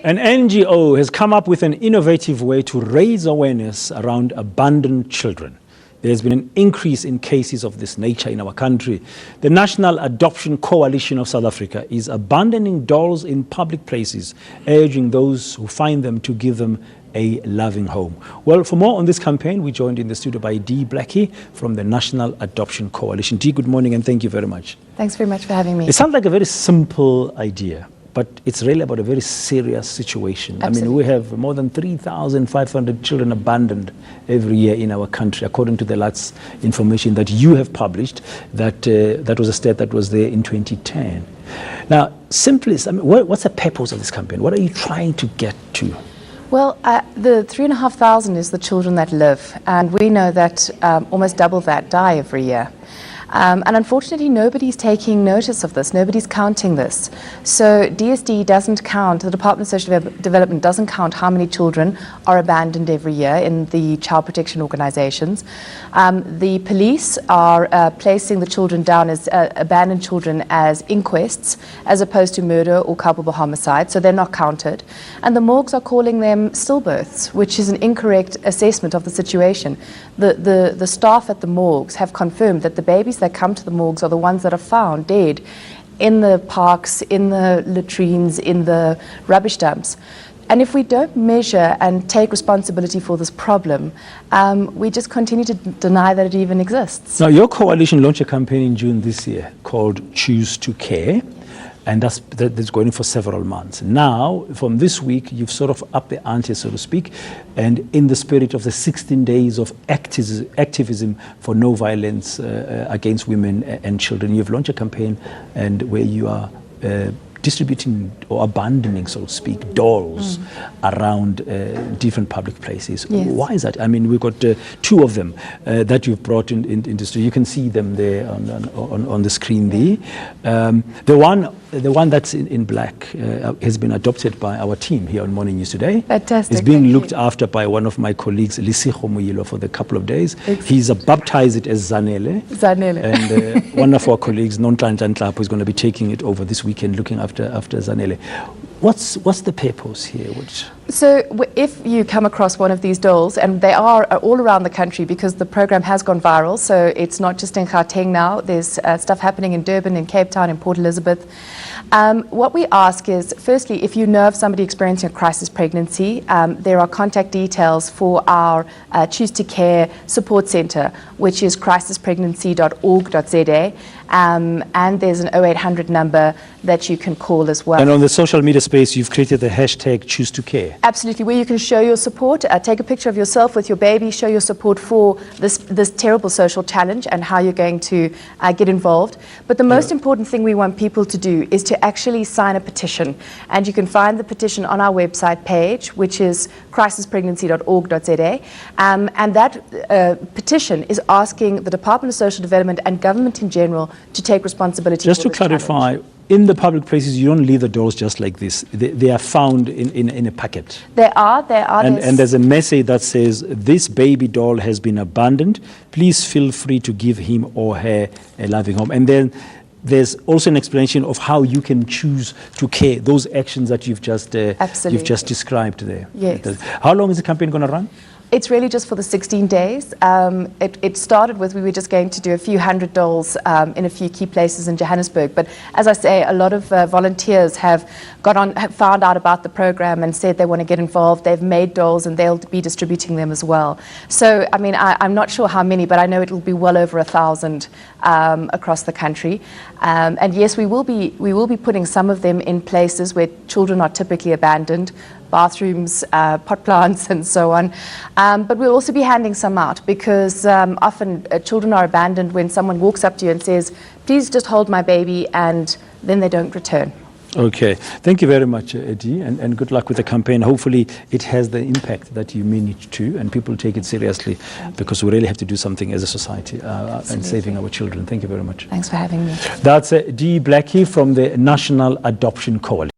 An NGO has come up with an innovative way to raise awareness around abandoned children. There's been an increase in cases of this nature in our country. The National Adoption Coalition of South Africa is abandoning dolls in public places, urging those who find them to give them a loving home. Well, for more on this campaign, we joined in the studio by Blackie from the National Adoption Coalition. Good morning and thank you very much. Thanks very much for having me. It sounds like a very simple idea, but it's really about a very serious situation. Absolutely. I mean, we have more than 3,500 children abandoned every year in our country, according to the last information that you have published. That was a stat that was there in 2010. Now, simply, I mean, what's the purpose of this campaign? What are you trying to get to? Well, the 3,500 is the children that live, and we know that almost double that die every year. And unfortunately, nobody's taking notice of this. Nobody's counting this. So DSD doesn't count, the Department of Social Development doesn't count how many children are abandoned every year in the child protection organizations. The police are placing the children down as abandoned children as inquests, as opposed to murder or culpable homicide, so they're not counted. And the morgues are calling them stillbirths, which is an incorrect assessment of the situation. The staff at the morgues have confirmed that the babies that come to the morgues are the ones that are found dead in the parks, in the latrines, in the rubbish dumps. And if we don't measure and take responsibility for this problem, we just continue to deny that it even exists. Now, your coalition launched a campaign in June this year called Choose to Care, and that's going for several months. Now, from this week, you've sort of upped the ante, so to speak, and in the spirit of the 16 days of activism for no violence against women and children, you've launched a campaign and where you are distributing or abandoning, so to speak, dolls around different public places. Yes. Why is that? I mean, we've got two of them that you've brought in industry. You can see them there on the screen there. The one that's in black has been adopted by our team here on Morning News Today. Fantastic. It's being looked after by one of my colleagues, Lisigo Moyilo, for the couple of days. He's baptized it as Zanele. Zanele. And one of our colleagues, Nontlanhla Nhlapo, is going to be taking it over this weekend, looking after Zanele. What's the purpose here? So if you come across one of these dolls, and they are all around the country because the program has gone viral, so it's not just in Gauteng now, there's stuff happening in Durban, in Cape Town, in Port Elizabeth. What we ask is, firstly, if you know of somebody experiencing a crisis pregnancy, there are contact details for our Choose to Care support centre, which is crisispregnancy.org.za, and there's an 0800 number that you can call as well. And on the social media space, you've created the hashtag Choose to Care. Absolutely, where you can show your support, take a picture of yourself with your baby, show your support for this terrible social challenge and how you're going to get involved. But the most important thing we want people to do is to actually sign a petition. And you can find the petition on our website page, which is crisispregnancy.org.za. And that petition is asking the Department of Social Development and government in general to take responsibility. Just to clarify, challenge. In the public places, you don't leave the dolls just like this. They are found in a packet. They are. And there's a message that says, this baby doll has been abandoned. Please feel free to give him or her a loving home. And then there's also an explanation of how you can choose to care, those actions that you've just described there. Yes. How long is the campaign going to run? It's really just for the 16 days. It started with, we were just going to do a few hundred dolls in a few key places in Johannesburg. But as I say, a lot of volunteers have found out about the program and said they want to get involved. They've made dolls and they'll be distributing them as well. So, I mean, I'm not sure how many, but I know it'll be well over 1,000 across the country. And yes, we will be putting some of them in places where children are typically abandoned, bathrooms, pot plants, and so on. But we'll also be handing some out because often children are abandoned when someone walks up to you and says, please just hold my baby, and then they don't return. Okay. Thank you very much, Eddie, and good luck with the campaign. Hopefully it has the impact that you mean it to, and people take it seriously, because we really have to do something as a society and saving our children. Thank you very much. Thanks for having me. That's Blackie from the National Adoption Coalition.